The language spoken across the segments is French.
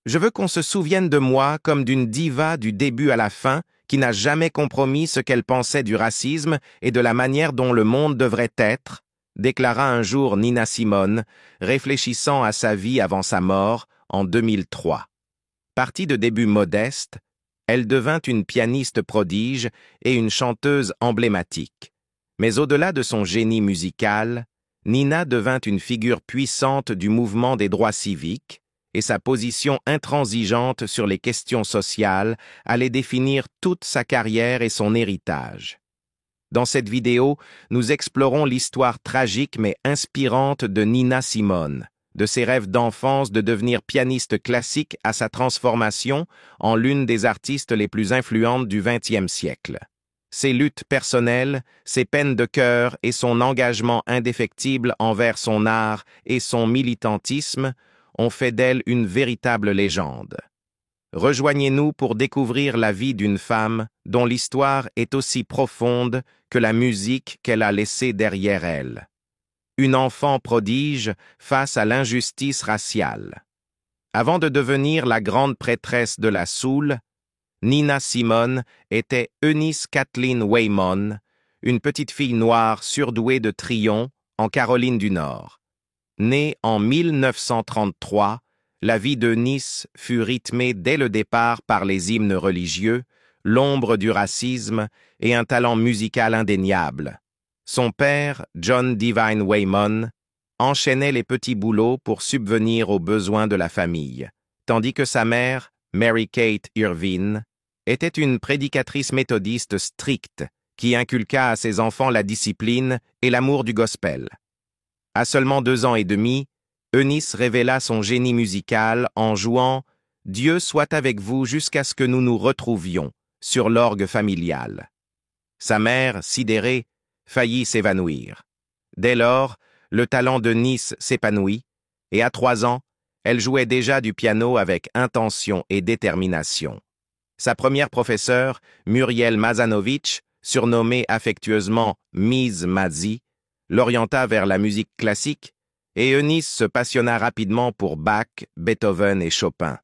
Je veux qu'on se souvienne de moi comme d'une diva du début à la fin qui n'a jamais compromis ce qu'elle pensait du racisme et de la manière dont le monde devrait être, déclara un jour Nina Simone, réfléchissant à sa vie avant sa mort en 2003. Partie de débuts modestes, elle devint une pianiste prodige et une chanteuse emblématique. Mais au-delà de son génie musical, Nina devint une figure puissante du mouvement des droits civiques, et sa position intransigeante sur les questions sociales allait définir toute sa carrière et son héritage. Dans cette vidéo, nous explorons l'histoire tragique mais inspirante de Nina Simone, de ses rêves d'enfance de devenir pianiste classique à sa transformation en l'une des artistes les plus influentes du XXe siècle. Ses luttes personnelles, ses peines de cœur et son engagement indéfectible envers son art et son militantisme ont fait d'elle une véritable légende. Rejoignez-nous pour découvrir la vie d'une femme dont l'histoire est aussi profonde que la musique qu'elle a laissée derrière elle. Une enfant prodige face à l'injustice raciale. Avant de devenir la grande prêtresse de la soul, Nina Simone était Eunice Kathleen Waymon, une petite fille noire surdouée de Tryon, en Caroline du Nord. Née en 1933, la vie d'Eunice fut rythmée dès le départ par les hymnes religieux, l'ombre du racisme et un talent musical indéniable. Son père, John Divine Waymon, enchaînait les petits boulots pour subvenir aux besoins de la famille, tandis que sa mère, Mary Kate Irvine, était une prédicatrice méthodiste stricte qui inculqua à ses enfants la discipline et l'amour du gospel. À seulement 2 ans et demi, Eunice révéla son génie musical en jouant « Dieu soit avec vous jusqu'à ce que nous nous retrouvions » sur l'orgue familial. Sa mère, sidérée, faillit s'évanouir. Dès lors, le talent de Nice s'épanouit, et à 3 ans, elle jouait déjà du piano avec intention et détermination. Sa première professeure, Muriel Mazanovich, surnommée affectueusement Mise Mazi, l'orienta vers la musique classique, et Eunice se passionna rapidement pour Bach, Beethoven et Chopin.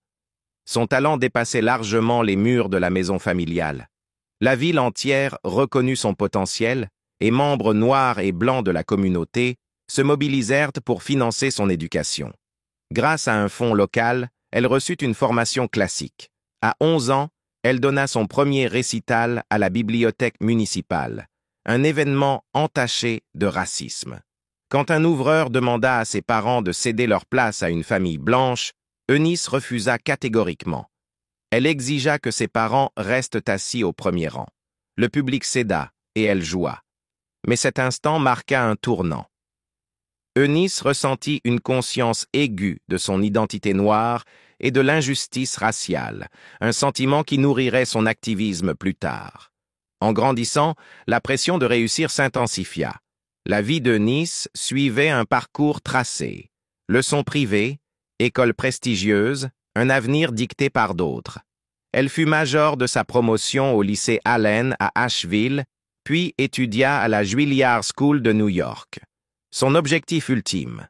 Son talent dépassait largement les murs de la maison familiale. La ville entière reconnut son potentiel, et membres noirs et blancs de la communauté se mobilisèrent pour financer son éducation. Grâce à un fonds local, elle reçut une formation classique. À 11 ans, elle donna son premier récital à la bibliothèque municipale, un événement entaché de racisme. Quand un ouvreur demanda à ses parents de céder leur place à une famille blanche, Eunice refusa catégoriquement. Elle exigea que ses parents restent assis au premier rang. Le public céda et elle joua. Mais cet instant marqua un tournant. Eunice ressentit une conscience aiguë de son identité noire et de l'injustice raciale, un sentiment qui nourrirait son activisme plus tard. En grandissant, la pression de réussir s'intensifia. La vie d'Eunice suivait un parcours tracé. Leçons privées, école prestigieuse, un avenir dicté par d'autres. Elle fut major de sa promotion au lycée Allen à Asheville, puis étudia à la Juilliard School de New York. Son objectif ultime,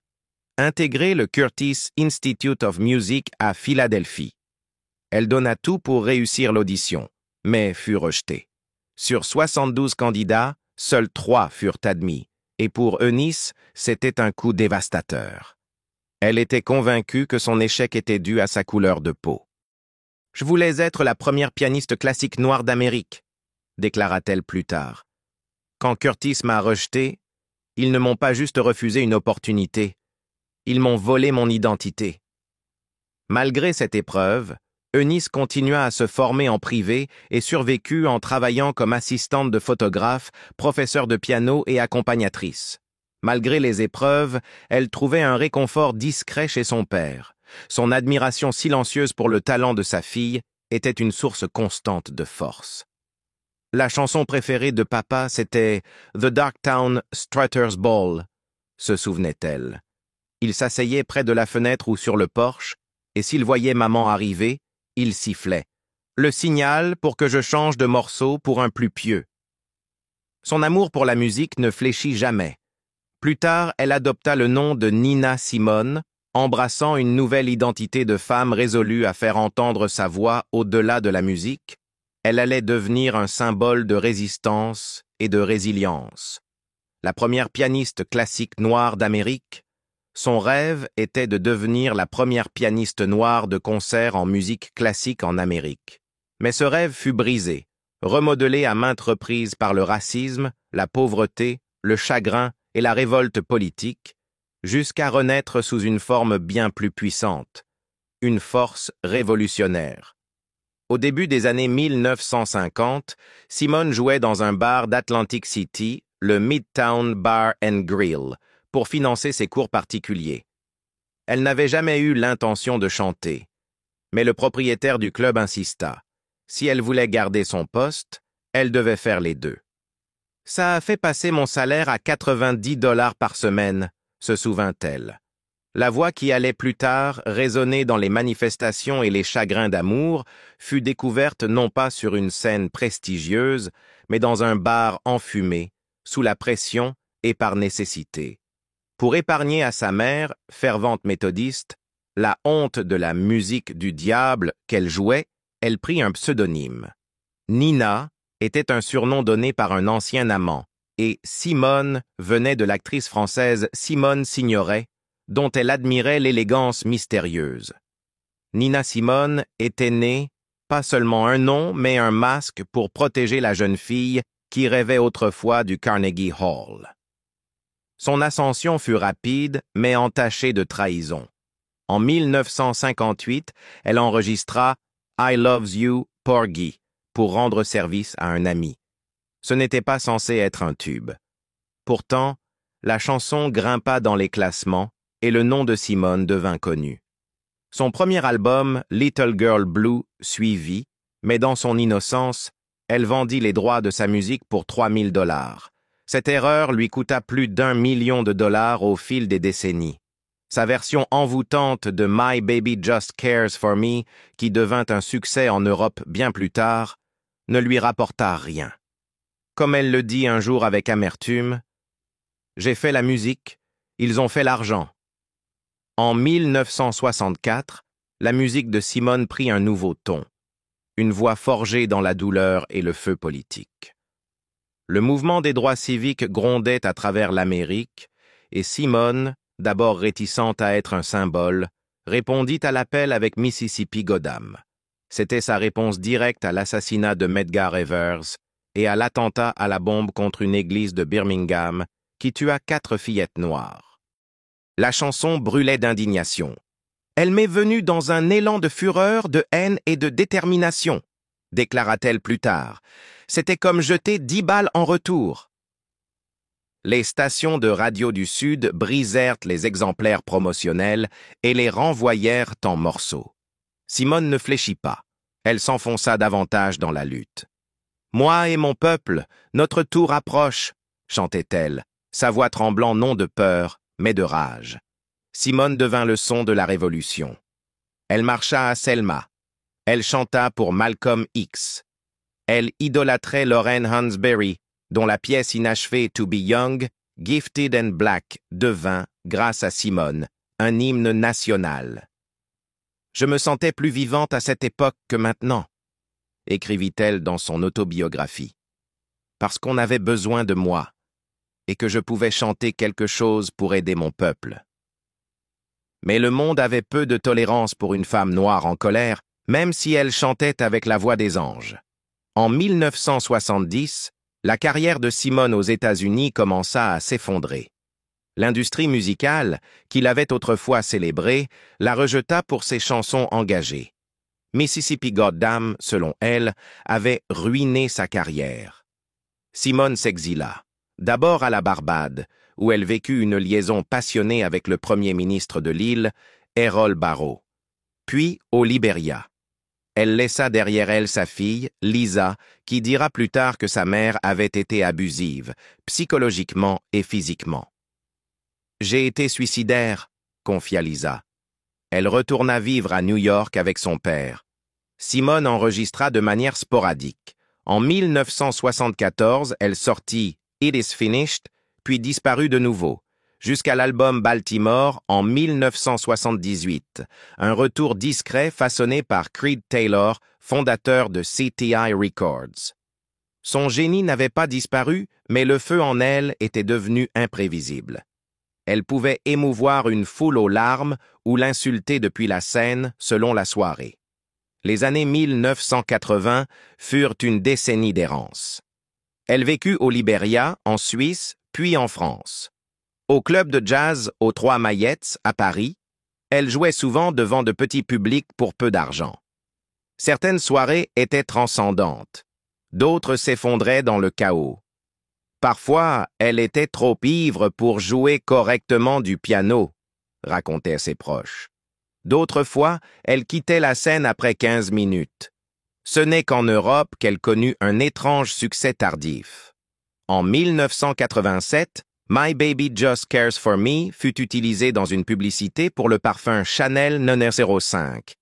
intégrer le Curtis Institute of Music à Philadelphie. Elle donna tout pour réussir l'audition, mais fut rejetée. Sur 72 candidats, seuls 3 furent admis, et pour Eunice, c'était un coup dévastateur. Elle était convaincue que son échec était dû à sa couleur de peau. « Je voulais être la première pianiste classique noire d'Amérique », déclara-t-elle plus tard. « Quand Curtis m'a rejetée, ils ne m'ont pas juste refusé une opportunité, ils m'ont volé mon identité. » Malgré cette épreuve, Eunice continua à se former en privé et survécut en travaillant comme assistante de photographe, professeure de piano et accompagnatrice. Malgré les épreuves, elle trouvait un réconfort discret chez son père. Son admiration silencieuse pour le talent de sa fille était une source constante de force. La chanson préférée de papa, c'était « The Darktown Strutter's Ball », se souvenait-elle. Il s'asseyait près de la fenêtre ou sur le porche, et s'il voyait maman arriver, il sifflait. Le signal pour que je change de morceau pour un plus pieux. Son amour pour la musique ne fléchit jamais. Plus tard, elle adopta le nom de Nina Simone, Embrassant une nouvelle identité de femme résolue à faire entendre sa voix au-delà de la musique, elle allait devenir un symbole de résistance et de résilience. La première pianiste classique noire d'Amérique, son rêve était de devenir la première pianiste noire de concert en musique classique en Amérique. Mais ce rêve fut brisé, remodelé à maintes reprises par le racisme, la pauvreté, le chagrin et la révolte politique, jusqu'à renaître sous une forme bien plus puissante, une force révolutionnaire. Au début des années 1950, Simone jouait dans un bar d'Atlantic City, le Midtown Bar and Grill, pour financer ses cours particuliers. Elle n'avait jamais eu l'intention de chanter, mais le propriétaire du club insista. Si elle voulait garder son poste, elle devait faire les deux. « Ça a fait passer mon salaire à 90 $ par semaine », se souvint-elle. La voix qui allait plus tard résonner dans les manifestations et les chagrins d'amour fut découverte non pas sur une scène prestigieuse, mais dans un bar enfumé, sous la pression et par nécessité. Pour épargner à sa mère, fervente méthodiste, la honte de la musique du diable qu'elle jouait, elle prit un pseudonyme. Nina était un surnom donné par un ancien amant, et Simone venait de l'actrice française Simone Signoret, dont elle admirait l'élégance mystérieuse. Nina Simone était née, pas seulement un nom, mais un masque pour protéger la jeune fille qui rêvait autrefois du Carnegie Hall. Son ascension fut rapide, mais entachée de trahison. En 1958, elle enregistra « I Loves You, Porgy » pour rendre service à un ami. Ce n'était pas censé être un tube. Pourtant, la chanson grimpa dans les classements et le nom de Simone devint connu. Son premier album, Little Girl Blue, suivit, mais dans son innocence, elle vendit les droits de sa musique pour 3000 $. Cette erreur lui coûta plus d'1 million de dollars au fil des décennies. Sa version envoûtante de My Baby Just Cares for Me, qui devint un succès en Europe bien plus tard, ne lui rapporta rien. Comme elle le dit un jour avec amertume, « J'ai fait la musique, ils ont fait l'argent. » En 1964, la musique de Simone prit un nouveau ton, une voix forgée dans la douleur et le feu politique. Le mouvement des droits civiques grondait à travers l'Amérique, et Simone, d'abord réticente à être un symbole, répondit à l'appel avec Mississippi Goddam. C'était sa réponse directe à l'assassinat de Medgar Evers et à l'attentat à la bombe contre une église de Birmingham qui tua 4 fillettes noires. La chanson brûlait d'indignation. « Elle m'est venue dans un élan de fureur, de haine et de détermination », déclara-t-elle plus tard. « C'était comme jeter 10 balles en retour. » Les stations de radio du Sud brisèrent les exemplaires promotionnels et les renvoyèrent en morceaux. Simone ne fléchit pas. Elle s'enfonça davantage dans la lutte. « Moi et mon peuple, notre tour approche », chantait-elle, sa voix tremblant non de peur, mais de rage. Simone devint le son de la Révolution. Elle marcha à Selma. Elle chanta pour Malcolm X. Elle idolâtrait Lorraine Hansberry, dont la pièce inachevée To Be Young, Gifted and Black devint, grâce à Simone, un hymne national. « Je me sentais plus vivante à cette époque que maintenant », écrivit-elle dans son autobiographie, « parce qu'on avait besoin de moi et que je pouvais chanter quelque chose pour aider mon peuple. » Mais le monde avait peu de tolérance pour une femme noire en colère, même si elle chantait avec la voix des anges. En 1970, la carrière de Simone aux États-Unis commença à s'effondrer. L'industrie musicale, qui l'avait autrefois célébrée, la rejeta pour ses chansons engagées. Mississippi Goddam, selon elle, avait ruiné sa carrière. Simone s'exila, d'abord à la Barbade, où elle vécut une liaison passionnée avec le premier ministre de l'île, Errol Barrow, puis au Libéria. Elle laissa derrière elle sa fille, Lisa, qui dira plus tard que sa mère avait été abusive, psychologiquement et physiquement. « J'ai été suicidaire », confia Lisa. Elle retourna vivre à New York avec son père. Simone enregistra de manière sporadique. En 1974, elle sortit « It is Finished », puis disparut de nouveau. jusqu'à l'album Baltimore en 1978, un retour discret façonné par Creed Taylor, fondateur de CTI Records. Son génie n'avait pas disparu, mais le feu en elle était devenu imprévisible. Elle pouvait émouvoir une foule aux larmes ou l'insulter depuis la scène selon la soirée. Les années 1980 furent une décennie d'errance. Elle vécut au Liberia, en Suisse, puis en France. Au club de jazz aux Trois Maillettes, à Paris, elle jouait souvent devant de petits publics pour peu d'argent. Certaines soirées étaient transcendantes, d'autres s'effondraient dans le chaos. Parfois, elle était trop ivre pour jouer correctement du piano, racontaient ses proches. D'autres fois, elle quittait la scène après 15 minutes. Ce n'est qu'en Europe qu'elle connut un étrange succès tardif. En 1987, My Baby Just Cares for Me fut utilisée dans une publicité pour le parfum Chanel No. 05.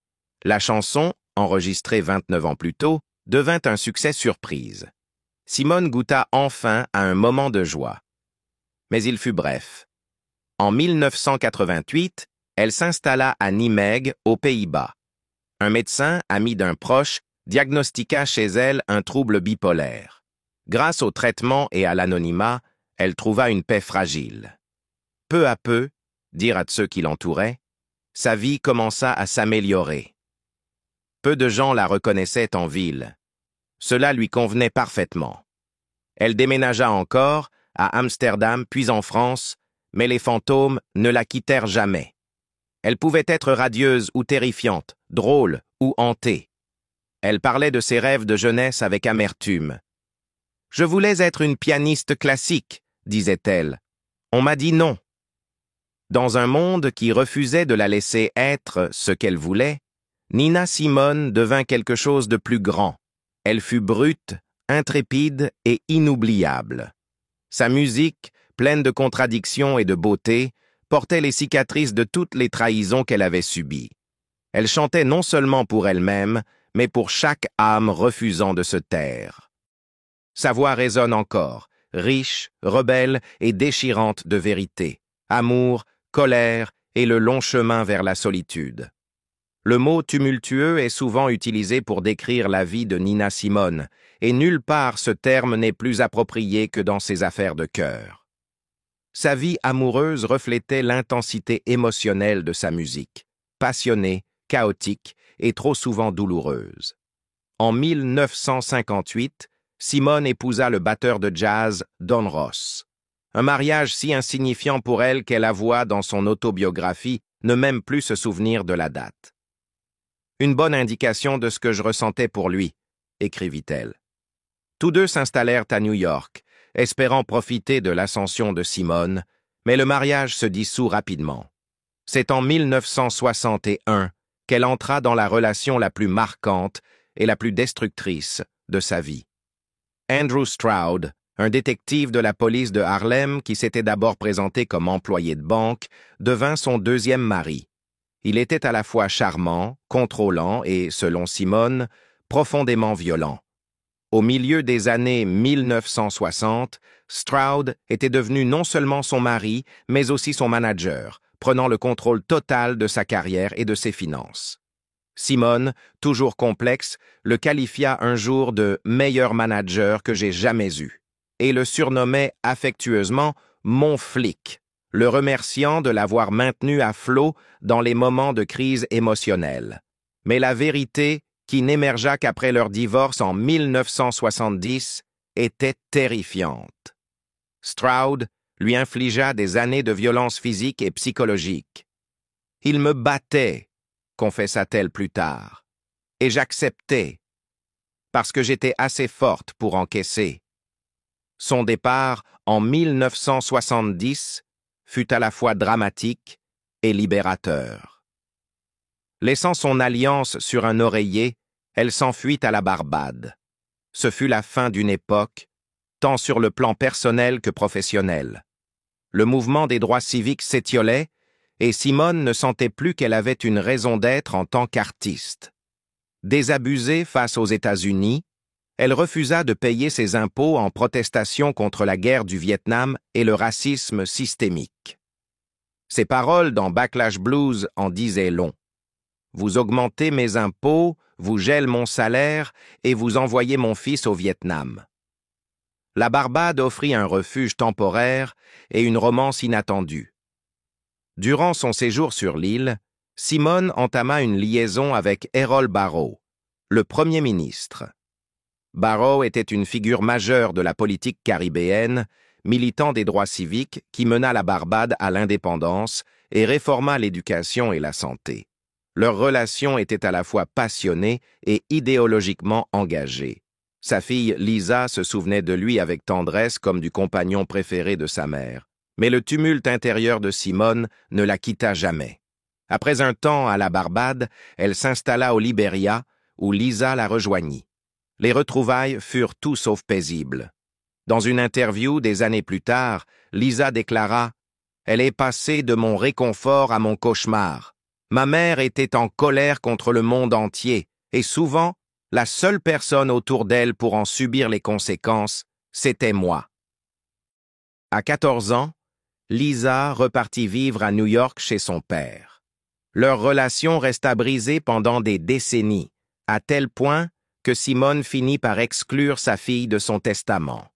La chanson, enregistrée 29 ans plus tôt, devint un succès surprise. Simone goûta enfin à un moment de joie. Mais il fut bref. En 1988, elle s'installa à Nijmegen, aux Pays-Bas. Un médecin, ami d'un proche, diagnostiqua chez elle un trouble bipolaire. Grâce au traitement et à l'anonymat, elle trouva une paix fragile. Peu à peu, dirent ceux qui l'entouraient, sa vie commença à s'améliorer. Peu de gens la reconnaissaient en ville. Cela lui convenait parfaitement. Elle déménagea encore, à Amsterdam puis en France, mais les fantômes ne la quittèrent jamais. Elle pouvait être radieuse ou terrifiante, drôle ou hantée. Elle parlait de ses rêves de jeunesse avec amertume. « Je voulais être une pianiste classique », disait-elle. « On m'a dit non. » Dans un monde qui refusait de la laisser être ce qu'elle voulait, Nina Simone devint quelque chose de plus grand. Elle fut brute, intrépide et inoubliable. Sa musique, pleine de contradictions et de beauté, portait les cicatrices de toutes les trahisons qu'elle avait subies. Elle chantait non seulement pour elle-même, mais pour chaque âme refusant de se taire. Sa voix résonne encore, riche, rebelle et déchirante de vérité, amour, colère et le long chemin vers la solitude. Le mot tumultueux est souvent utilisé pour décrire la vie de Nina Simone, et nulle part ce terme n'est plus approprié que dans ses affaires de cœur. Sa vie amoureuse reflétait l'intensité émotionnelle de sa musique, passionnée, chaotique et trop souvent douloureuse. En 1958, Simone épousa le batteur de jazz Don Ross. Un mariage si insignifiant pour elle qu'elle avoua dans son autobiographie ne même plus se souvenir de la date. « Une bonne indication de ce que je ressentais pour lui », écrivit-elle. Tous deux s'installèrent à New York, espérant profiter de l'ascension de Simone, mais le mariage se dissout rapidement. C'est en 1961 qu'elle entra dans la relation la plus marquante et la plus destructrice de sa vie. Andrew Stroud, un détective de la police de Harlem qui s'était d'abord présenté comme employé de banque, devint son deuxième mari. Il était à la fois charmant, contrôlant et, selon Simone, profondément violent. Au milieu des années 1960, Stroud était devenu non seulement son mari, mais aussi son manager, prenant le contrôle total de sa carrière et de ses finances. Simone, toujours complexe, le qualifia un jour de « meilleur manager que j'ai jamais eu » et le surnommait affectueusement « mon flic », le remerciant de l'avoir maintenu à flot dans les moments de crise émotionnelle. Mais la vérité, qui n'émergea qu'après leur divorce en 1970, était terrifiante. Stroud lui infligea des années de violence physique et psychologique. « Il me battait », confessa-t-elle plus tard, « et j'acceptais, parce que j'étais assez forte pour encaisser. » Son départ, en 1970, fut à la fois dramatique et libérateur. Laissant son alliance sur un oreiller, elle s'enfuit à la Barbade. Ce fut la fin d'une époque, tant sur le plan personnel que professionnel. Le mouvement des droits civiques s'étiolait et Simone ne sentait plus qu'elle avait une raison d'être en tant qu'artiste. Désabusée face aux États-Unis, elle refusa de payer ses impôts en protestation contre la guerre du Vietnam et le racisme systémique. Ses paroles dans Backlash Blues en disaient long. Vous augmentez mes impôts, vous gèlez mon salaire et vous envoyez mon fils au Vietnam. La Barbade offrit un refuge temporaire et une romance inattendue. Durant son séjour sur l'île, Simone entama une liaison avec Errol Barrow, le Premier ministre. Barrow était une figure majeure de la politique caribéenne, militant des droits civiques qui mena la Barbade à l'indépendance et réforma l'éducation et la santé. Leur relation était à la fois passionnée et idéologiquement engagée. Sa fille Lisa se souvenait de lui avec tendresse comme du compagnon préféré de sa mère. Mais le tumulte intérieur de Simone ne la quitta jamais. Après un temps à la Barbade, elle s'installa au Libéria, où Lisa la rejoignit. Les retrouvailles furent tout sauf paisibles. Dans une interview des années plus tard, Lisa déclara « Elle est passée de mon réconfort à mon cauchemar. Ma mère était en colère contre le monde entier, et souvent, la seule personne autour d'elle pour en subir les conséquences, c'était moi. » À 14 ans, Lisa repartit vivre à New York chez son père. Leur relation resta brisée pendant des décennies, à tel point que Simone finit par exclure sa fille de son testament.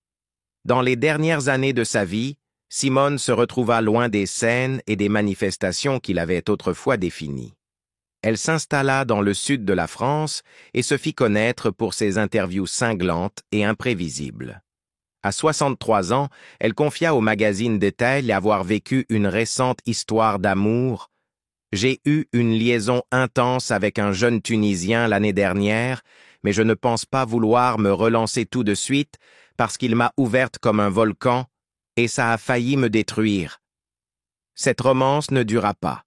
Dans les dernières années de sa vie, Simone se retrouva loin des scènes et des manifestations qu'il avait autrefois définies. Elle s'installa dans le sud de la France et se fit connaître pour ses interviews cinglantes et imprévisibles. À 63 ans, elle confia au magazine Detail avoir vécu une récente histoire d'amour. « J'ai eu une liaison intense avec un jeune Tunisien l'année dernière, mais je ne pense pas vouloir me relancer tout de suite parce qu'il m'a ouverte comme un volcan et ça a failli me détruire. » Cette romance ne dura pas.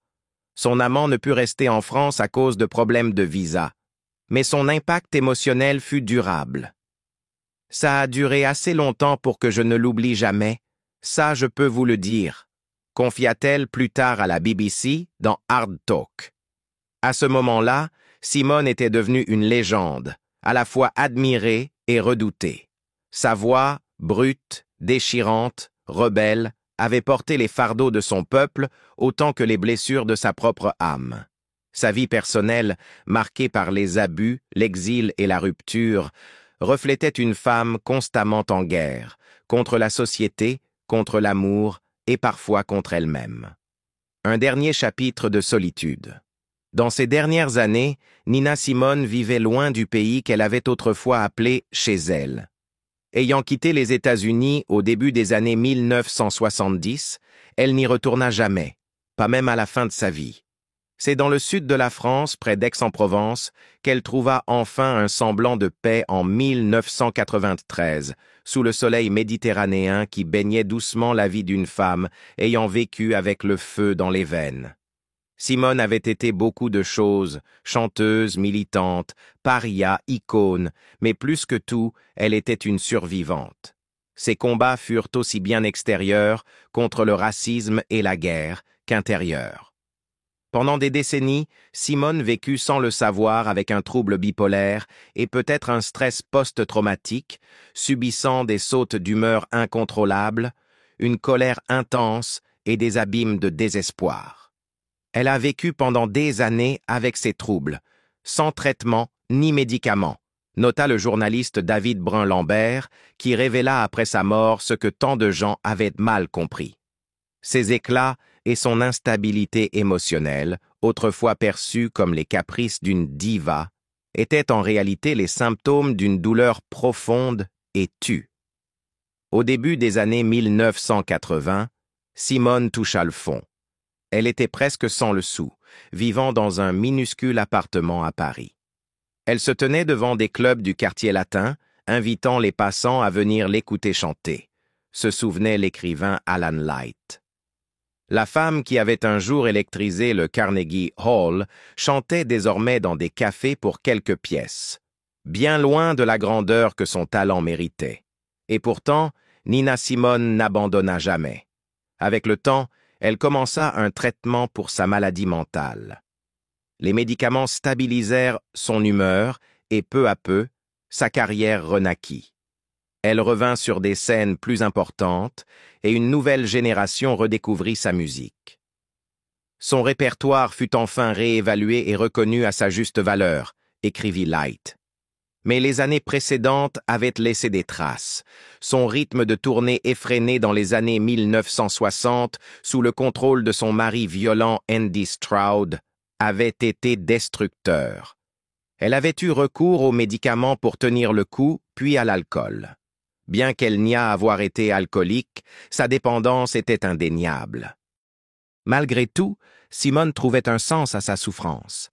Son amant ne put rester en France à cause de problèmes de visa, mais son impact émotionnel fut durable. « Ça a duré assez longtemps pour que je ne l'oublie jamais, ça je peux vous le dire », confia-t-elle plus tard à la BBC dans Hard Talk. À ce moment-là, Simone était devenue une légende, à la fois admirée et redoutée. Sa voix, brute, déchirante, rebelle, avait porté les fardeaux de son peuple autant que les blessures de sa propre âme. Sa vie personnelle, marquée par les abus, l'exil et la rupture, reflétait une femme constamment en guerre, contre la société, contre l'amour et parfois contre elle-même. Un dernier chapitre de solitude. Dans ces dernières années, Nina Simone vivait loin du pays qu'elle avait autrefois appelé chez elle. Ayant quitté les États-Unis au début des années 1970, elle n'y retourna jamais, pas même à la fin de sa vie. C'est dans le sud de la France, près d'Aix-en-Provence, qu'elle trouva enfin un semblant de paix en 1993, sous le soleil méditerranéen qui baignait doucement la vie d'une femme ayant vécu avec le feu dans les veines. Simone avait été beaucoup de choses, chanteuse, militante, paria, icône, mais plus que tout, elle était une survivante. Ses combats furent aussi bien extérieurs contre le racisme et la guerre qu'intérieurs. Pendant des décennies, Simone vécut sans le savoir avec un trouble bipolaire et peut-être un stress post-traumatique, subissant des sautes d'humeur incontrôlables, une colère intense et des abîmes de désespoir. Elle a vécu pendant des années avec ces troubles, sans traitement ni médicaments, nota le journaliste David Brun-Lambert, qui révéla après sa mort ce que tant de gens avaient mal compris. Ses éclats et son instabilité émotionnelle, autrefois perçus comme les caprices d'une diva, étaient en réalité les symptômes d'une douleur profonde et tue. Au début des années 1980, Simone toucha le fond. Elle était presque sans le sou, vivant dans un minuscule appartement à Paris. Elle se tenait devant des clubs du quartier latin, invitant les passants à venir l'écouter chanter, se souvenait l'écrivain Alan Light. La femme qui avait un jour électrisé le Carnegie Hall chantait désormais dans des cafés pour quelques pièces, bien loin de la grandeur que son talent méritait. Et pourtant, Nina Simone n'abandonna jamais. Avec le temps, elle commença un traitement pour sa maladie mentale. Les médicaments stabilisèrent son humeur et peu à peu, sa carrière renaquit. Elle revint sur des scènes plus importantes et une nouvelle génération redécouvrit sa musique. Son répertoire fut enfin réévalué et reconnu à sa juste valeur, écrivit Light. Mais les années précédentes avaient laissé des traces. Son rythme de tournée effréné dans les années 1960, sous le contrôle de son mari violent Andy Stroud, avait été destructeur. Elle avait eu recours aux médicaments pour tenir le coup, puis à l'alcool. Bien qu'elle niât avoir été alcoolique, sa dépendance était indéniable. Malgré tout, Simone trouvait un sens à sa souffrance.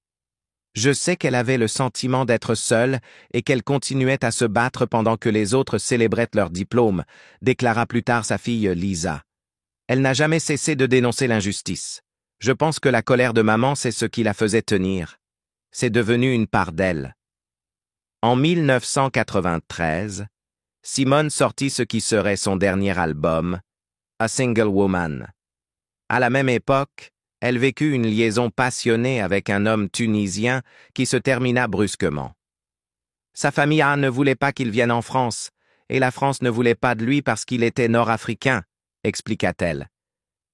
Je sais qu'elle avait le sentiment d'être seule et qu'elle continuait à se battre pendant que les autres célébraient leur diplôme, déclara plus tard sa fille Lisa. Elle n'a jamais cessé de dénoncer l'injustice. Je pense que la colère de maman, c'est ce qui la faisait tenir. C'est devenu une part d'elle. En 1993, Simone sortit ce qui serait son dernier album, A Single Woman. À la même époque, elle vécut une liaison passionnée avec un homme tunisien qui se termina brusquement. Sa famille ne voulait pas qu'il vienne en France, et la France ne voulait pas de lui parce qu'il était nord-africain, expliqua-t-elle.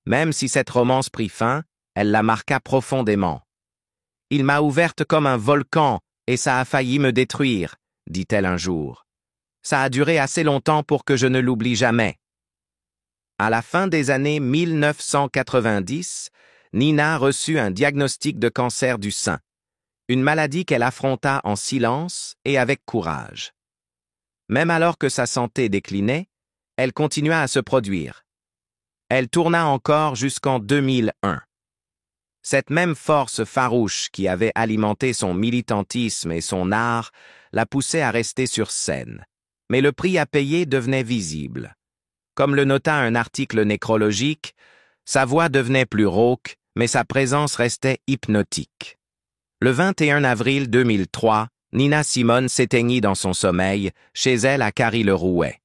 Même si cette romance prit fin, elle la marqua profondément. « Il m'a ouverte comme un volcan, et ça a failli me détruire, » dit-elle un jour. « Ça a duré assez longtemps pour que je ne l'oublie jamais. » À la fin des années 1990, Nina reçut un diagnostic de cancer du sein, une maladie qu'elle affronta en silence et avec courage. Même alors que sa santé déclinait, elle continua à se produire. Elle tourna encore jusqu'en 2001. Cette même force farouche qui avait alimenté son militantisme et son art la poussait à rester sur scène. Mais le prix à payer devenait visible. Comme le nota un article nécrologique, sa voix devenait plus rauque, mais sa présence restait hypnotique. Le 21 avril 2003, Nina Simone s'éteignit dans son sommeil, chez elle à Carry-le-Rouet.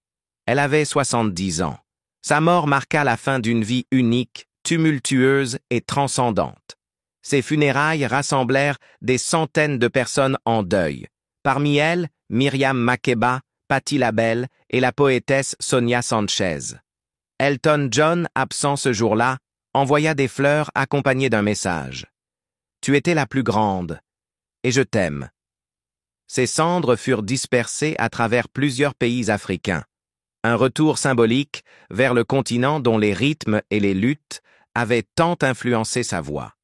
Elle avait 70 ans. Sa mort marqua la fin d'une vie unique, tumultueuse et transcendante. Ses funérailles rassemblèrent des centaines de personnes en deuil. Parmi elles, Myriam Makeba, Patti LaBelle et la poétesse Sonia Sanchez. Elton John, absent ce jour-là, envoya des fleurs accompagnées d'un message. « Tu étais la plus grande, et je t'aime. » Ses cendres furent dispersées à travers plusieurs pays africains. Un retour symbolique vers le continent dont les rythmes et les luttes avaient tant influencé sa voix.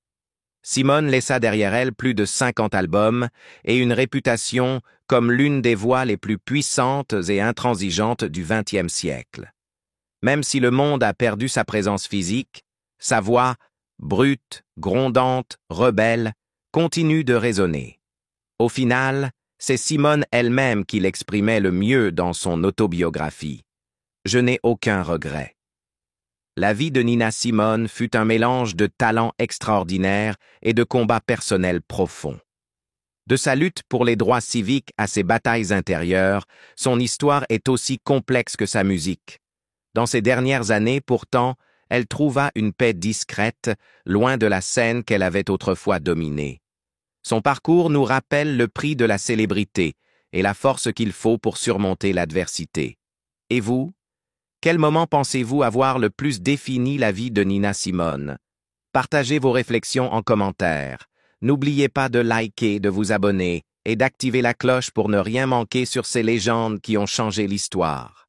Simone laissa derrière elle plus de 50 albums et une réputation comme l'une des voix les plus puissantes et intransigeantes du XXe siècle. Même si le monde a perdu sa présence physique, sa voix, brute, grondante, rebelle, continue de résonner. Au final, c'est Simone elle-même qui l'exprimait le mieux dans son autobiographie. Je n'ai aucun regret. La vie de Nina Simone fut un mélange de talents extraordinaires et de combats personnels profonds. De sa lutte pour les droits civiques à ses batailles intérieures, son histoire est aussi complexe que sa musique. Dans ces dernières années, pourtant, elle trouva une paix discrète, loin de la scène qu'elle avait autrefois dominée. Son parcours nous rappelle le prix de la célébrité et la force qu'il faut pour surmonter l'adversité. Et vous? Quel moment pensez-vous avoir le plus défini la vie de Nina Simone? Partagez vos réflexions en commentaire. N'oubliez pas de liker, de vous abonner et d'activer la cloche pour ne rien manquer sur ces légendes qui ont changé l'histoire.